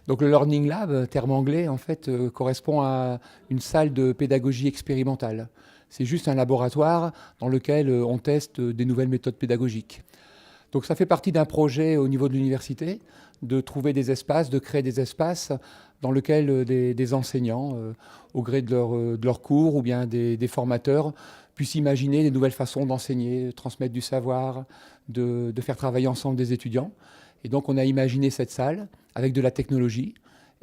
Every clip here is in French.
Donc le Learning Lab, terme anglais, en fait, correspond à une salle de pédagogie expérimentale. C'est juste un laboratoire dans lequel on teste des nouvelles méthodes pédagogiques. Donc ça fait partie d'un projet au niveau de l'université, de trouver des espaces, de créer des espaces dans lesquels des enseignants, au gré de leur cours, ou bien des formateurs, puissent imaginer des nouvelles façons d'enseigner, transmettre du savoir, de faire travailler ensemble des étudiants. Et donc on a imaginé cette salle avec de la technologie,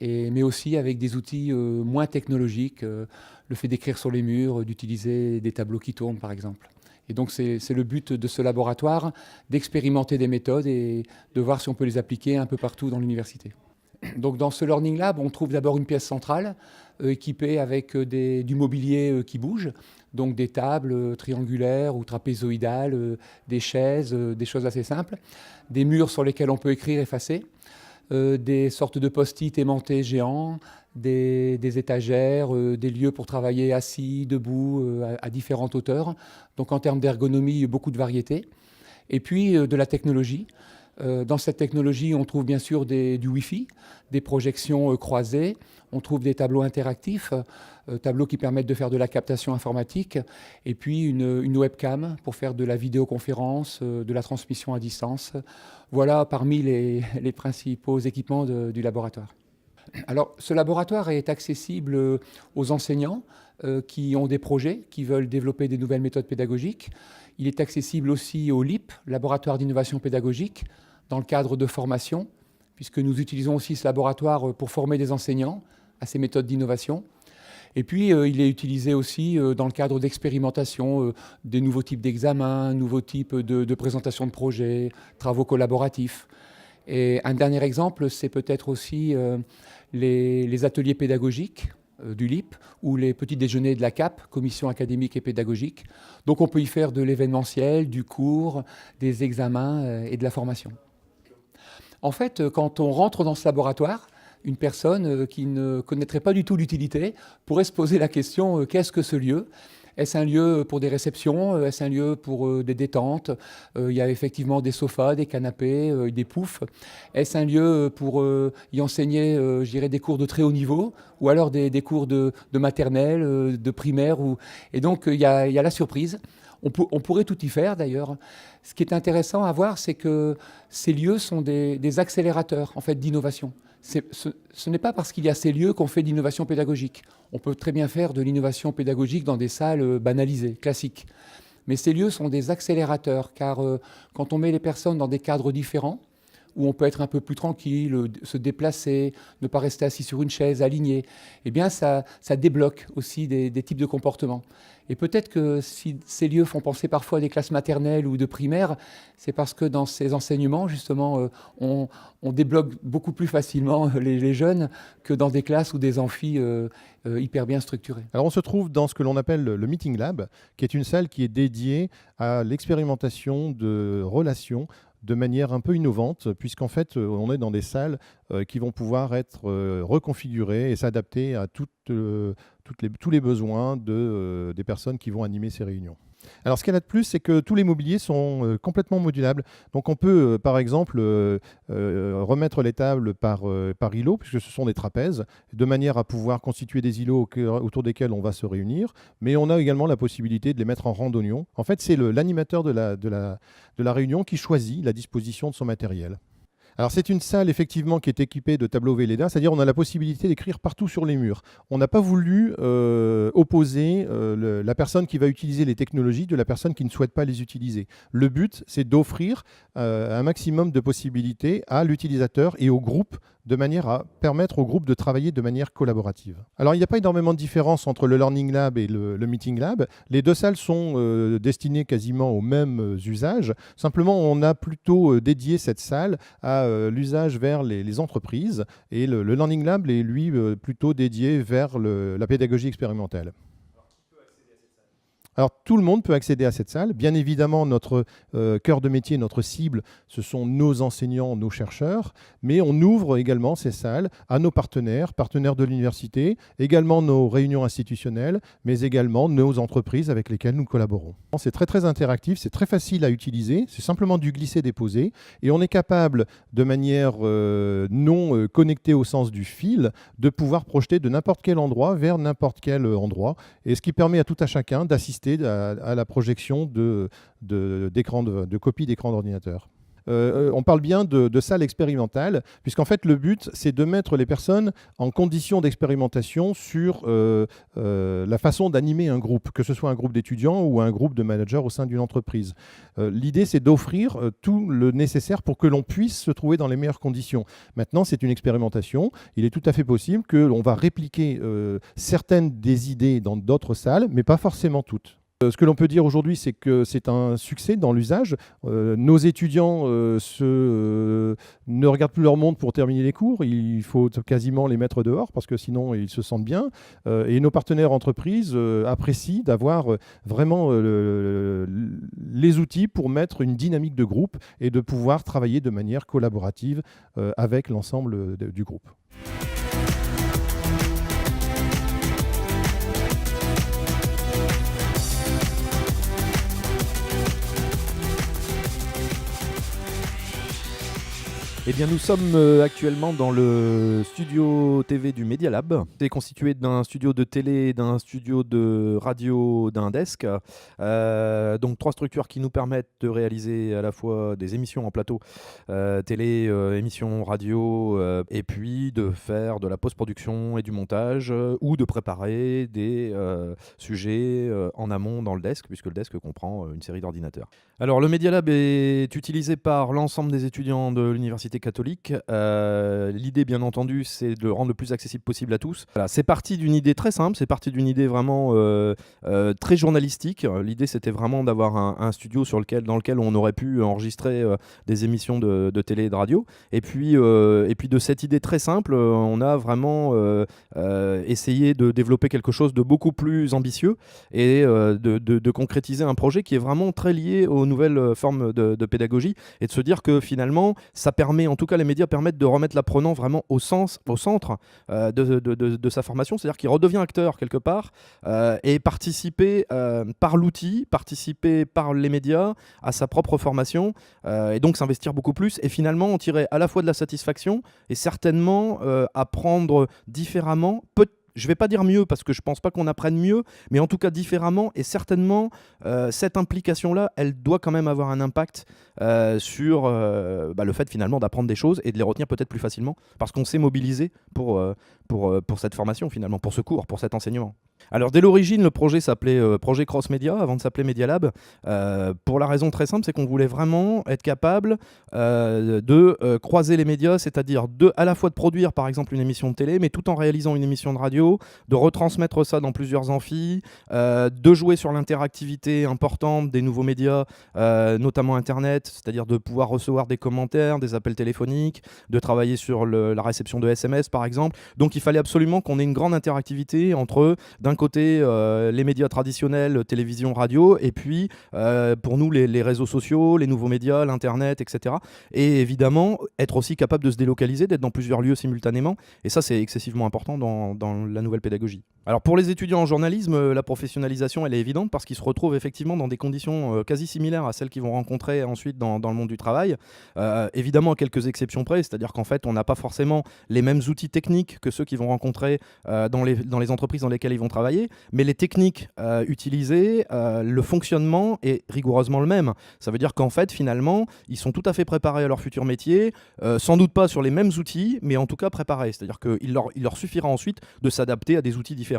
mais aussi avec des outils moins technologiques, le fait d'écrire sur les murs, d'utiliser des tableaux qui tournent par exemple. Et donc c'est le but de ce laboratoire, d'expérimenter des méthodes et de voir si on peut les appliquer un peu partout dans l'université. Donc dans ce Learning Lab, on trouve d'abord une pièce centrale équipée avec du mobilier qui bouge, donc des tables triangulaires ou trapézoïdales, des chaises, des choses assez simples, des murs sur lesquels on peut écrire, effacer, des sortes de post-it aimantés géants, des étagères, des lieux pour travailler assis, debout, à différentes hauteurs. Donc en termes d'ergonomie, beaucoup de variété. Et puis de la technologie. Dans cette technologie, on trouve bien sûr du Wi-Fi, des projections croisées, on trouve des tableaux interactifs, tableaux qui permettent de faire de la captation informatique, et puis une webcam pour faire de la vidéoconférence, de la transmission à distance. Voilà parmi les principaux équipements du laboratoire. Alors, ce laboratoire est accessible aux enseignants qui ont des projets, qui veulent développer des nouvelles méthodes pédagogiques. Il est accessible aussi au LIP, Laboratoire d'innovation pédagogique, dans le cadre de formation, puisque nous utilisons aussi ce laboratoire pour former des enseignants à ces méthodes d'innovation. Et puis, il est utilisé aussi dans le cadre d'expérimentation, des nouveaux types d'examens, nouveaux types de présentation de projets, travaux collaboratifs. Et un dernier exemple, c'est peut-être aussi les ateliers pédagogiques du LIP ou les petits déjeuners de la CAP, Commission académique et pédagogique. Donc on peut y faire de l'événementiel, du cours, des examens et de la formation. En fait, quand on rentre dans ce laboratoire, une personne qui ne connaîtrait pas du tout l'utilité pourrait se poser la question qu'est-ce que ce lieu ? Est-ce un lieu pour des réceptions? Est-ce un lieu pour des détentes? Il y a effectivement des sofas, des canapés, des poufs. Est-ce un lieu pour y enseigner, je dirais, des cours de très haut niveau? Ou alors des cours de maternelle, de primaire? Et donc, il y a la surprise. On pourrait tout y faire, d'ailleurs. Ce qui est intéressant à voir, c'est que ces lieux sont des accélérateurs, en fait, d'innovation. Ce n'est pas parce qu'il y a ces lieux qu'on fait de l'innovation pédagogique. On peut très bien faire de l'innovation pédagogique dans des salles banalisées, classiques. Mais ces lieux sont des accélérateurs, car quand on met les personnes dans des cadres différents, où on peut être un peu plus tranquille, se déplacer, ne pas rester assis sur une chaise, aligné, eh bien ça débloque aussi des types de comportements. Et peut-être que si ces lieux font penser parfois à des classes maternelles ou de primaire, c'est parce que dans ces enseignements, justement, on débloque beaucoup plus facilement les jeunes que dans des classes ou des amphis hyper bien structurés. Alors on se trouve dans ce que l'on appelle le Meeting Lab, qui est une salle qui est dédiée à l'expérimentation de relations de manière un peu innovante, puisqu'en fait, on est dans des salles qui vont pouvoir être reconfigurées et s'adapter à tous les besoins des personnes qui vont animer ces réunions. Alors, ce qu'il y a de plus, c'est que tous les mobiliers sont complètement modulables. Donc, on peut, par exemple, remettre les tables par îlot, puisque ce sont des trapèzes, de manière à pouvoir constituer des îlots autour desquels on va se réunir. Mais on a également la possibilité de les mettre en rang d'oignon. En fait, c'est l'animateur de la réunion qui choisit la disposition de son matériel. Alors c'est une salle effectivement qui est équipée de tableaux Velleda, c'est-à-dire on a la possibilité d'écrire partout sur les murs. On n'a pas voulu opposer la personne qui va utiliser les technologies de la personne qui ne souhaite pas les utiliser. Le but, c'est d'offrir un maximum de possibilités à l'utilisateur et au groupe de manière à permettre au groupe de travailler de manière collaborative. Alors il n'y a pas énormément de différence entre le Learning Lab et le Meeting Lab. Les deux salles sont destinées quasiment aux mêmes usages. Simplement, on a plutôt dédié cette salle à l'usage vers les entreprises et le Learning Lab est lui plutôt dédié vers la pédagogie expérimentale. Alors, tout le monde peut accéder à cette salle. Bien évidemment, notre cœur de métier, notre cible, ce sont nos enseignants, nos chercheurs, mais on ouvre également ces salles à nos partenaires, partenaires de l'université, également nos réunions institutionnelles, mais également nos entreprises avec lesquelles nous collaborons. C'est très, très interactif, c'est très facile à utiliser, c'est simplement du glisser-déposer, et on est capable, de manière non connectée au sens du fil, de pouvoir projeter de n'importe quel endroit vers n'importe quel endroit, et ce qui permet à tout à chacun d'assister à la projection de copies d'écran d'ordinateur. On parle bien de salle expérimentale, puisqu'en fait le but c'est de mettre les personnes en condition d'expérimentation sur la façon d'animer un groupe, que ce soit un groupe d'étudiants ou un groupe de managers au sein d'une entreprise. L'idée c'est d'offrir tout le nécessaire pour que l'on puisse se trouver dans les meilleures conditions. Maintenant c'est une expérimentation, il est tout à fait possible que l'on va répliquer certaines des idées dans d'autres salles, mais pas forcément toutes. Ce que l'on peut dire aujourd'hui, c'est que c'est un succès dans l'usage. Nos étudiants ne regardent plus leur montre pour terminer les cours. Il faut quasiment les mettre dehors parce que sinon ils se sentent bien. Et nos partenaires entreprises apprécient d'avoir vraiment les outils pour mettre une dynamique de groupe et de pouvoir travailler de manière collaborative avec l'ensemble du groupe. Eh bien, nous sommes actuellement dans le studio TV du Media Lab. C'est constitué d'un studio de télé, d'un studio de radio, d'un desk. Donc 3 structures qui nous permettent de réaliser à la fois des émissions en plateau télé, émissions radio, et puis de faire de la post-production et du montage, ou de préparer des sujets en amont dans le desk, puisque le desk comprend une série d'ordinateurs. Alors, le Media Lab est utilisé par l'ensemble des étudiants de l'Université catholique. L'idée, bien entendu, c'est de le rendre le plus accessible possible à tous. Voilà, c'est parti d'une idée très simple, c'est parti d'une idée vraiment très journalistique. L'idée, c'était vraiment d'avoir un studio dans lequel on aurait pu enregistrer des émissions de télé et de radio. Et puis de cette idée très simple, on a vraiment essayé de développer quelque chose de beaucoup plus ambitieux et de concrétiser un projet qui est vraiment très lié aux nouvelles formes de pédagogie, et de se dire que finalement, ça permet, en tout cas les médias permettent de remettre l'apprenant vraiment au centre de sa formation, c'est-à-dire qu'il redevient acteur quelque part, et participer par l'outil, participer par les médias à sa propre formation, et donc s'investir beaucoup plus, et finalement en tirer à la fois de la satisfaction et certainement apprendre différemment, je ne vais pas dire mieux parce que je ne pense pas qu'on apprenne mieux, mais en tout cas différemment, et certainement cette implication-là, elle doit quand même avoir un impact sur le fait finalement d'apprendre des choses et de les retenir peut-être plus facilement parce qu'on s'est mobilisé pour cette formation finalement, pour ce cours, pour cet enseignement. Alors dès l'origine, le projet s'appelait Projet Cross Media avant de s'appeler Media Lab, pour la raison très simple, c'est qu'on voulait vraiment être capable de croiser les médias, c'est-à-dire à la fois de produire par exemple une émission de télé, mais tout en réalisant une émission de radio, de retransmettre ça dans plusieurs amphis, de jouer sur l'interactivité importante des nouveaux médias, notamment Internet, c'est-à-dire de pouvoir recevoir des commentaires, des appels téléphoniques, de travailler sur la réception de SMS par exemple. Donc il fallait absolument qu'on ait une grande interactivité entre, d'un côté, les médias traditionnels, télévision, radio, et puis pour nous les réseaux sociaux, les nouveaux médias, l'Internet, etc. Et évidemment, être aussi capable de se délocaliser, d'être dans plusieurs lieux simultanément. Et ça, c'est excessivement important dans la nouvelle pédagogie. Alors pour les étudiants en journalisme, la professionnalisation, elle est évidente parce qu'ils se retrouvent effectivement dans des conditions quasi similaires à celles qu'ils vont rencontrer ensuite dans le monde du travail. Évidemment, à quelques exceptions près, c'est-à-dire qu'en fait, on n'a pas forcément les mêmes outils techniques que ceux qu'ils vont rencontrer dans les entreprises dans lesquelles ils vont travailler, mais les techniques utilisées, le fonctionnement est rigoureusement le même. Ça veut dire qu'en fait, finalement, ils sont tout à fait préparés à leur futur métier, sans doute pas sur les mêmes outils, mais en tout cas préparés. C'est-à-dire qu'il leur suffira ensuite de s'adapter à des outils différents.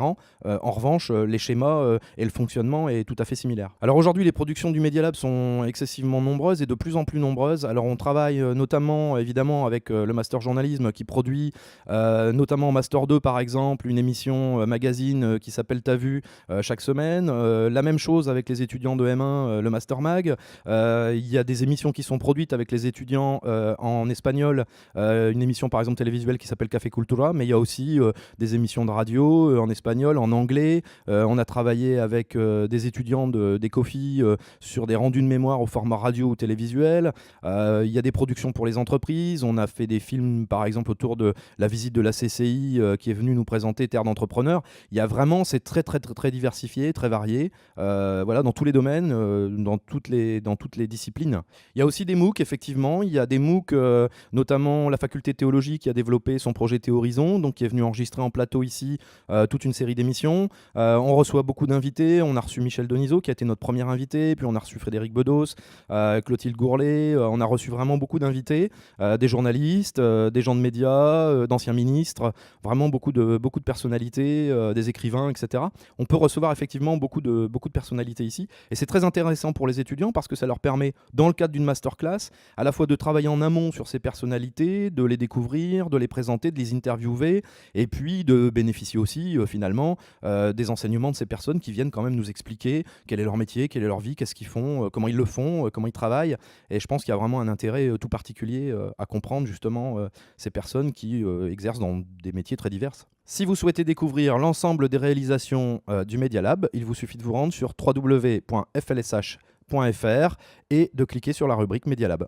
En revanche, les schémas et le fonctionnement est tout à fait similaire. Alors aujourd'hui, les productions du Media Lab sont excessivement nombreuses et de plus en plus nombreuses. Alors on travaille notamment, évidemment, avec le Master Journalisme qui produit, notamment en Master 2 par exemple, une émission magazine qui s'appelle T'as vu chaque semaine. La même chose avec les étudiants de M1, le Master Mag. Il y a des émissions qui sont produites avec les étudiants en espagnol. Une émission par exemple télévisuelle qui s'appelle Café Cultura, mais il y a aussi des émissions de radio en espagnol, en anglais. On a travaillé avec des étudiants d'Ecofi sur des rendus de mémoire au format radio ou télévisuel. Il y a des productions pour les entreprises. On a fait des films par exemple autour de la visite de la CCI qui est venue nous présenter Terre d'entrepreneurs. Il y a vraiment, c'est très très très, très diversifié, très varié, voilà, dans tous les domaines, dans toutes les disciplines. Il y a aussi des MOOC, effectivement. Il y a des MOOC, notamment la faculté de théologie qui a développé son projet Théorizon, donc qui est venu enregistrer en plateau ici toute une série d'émissions. On reçoit beaucoup d'invités. On a reçu Michel Denisot qui a été notre premier invité, puis on a reçu Frédéric Bedos, Clotilde Gourlet. On a reçu vraiment beaucoup d'invités, des journalistes, des gens de médias, d'anciens ministres, vraiment beaucoup de personnalités, des écrivains, etc. On peut recevoir effectivement beaucoup de personnalités ici, et c'est très intéressant pour les étudiants parce que ça leur permet, dans le cadre d'une masterclass, à la fois de travailler en amont sur ces personnalités, de les découvrir, de les présenter, de les interviewer, et puis de bénéficier aussi finalement des enseignements de ces personnes qui viennent quand même nous expliquer quel est leur métier, quelle est leur vie, qu'est-ce qu'ils font, comment ils le font, comment ils travaillent. Et je pense qu'il y a vraiment un intérêt tout particulier à comprendre justement ces personnes qui exercent dans des métiers très divers. Si vous souhaitez découvrir l'ensemble des réalisations du Media Lab, il vous suffit de vous rendre sur www.flsh.fr et de cliquer sur la rubrique Media Lab.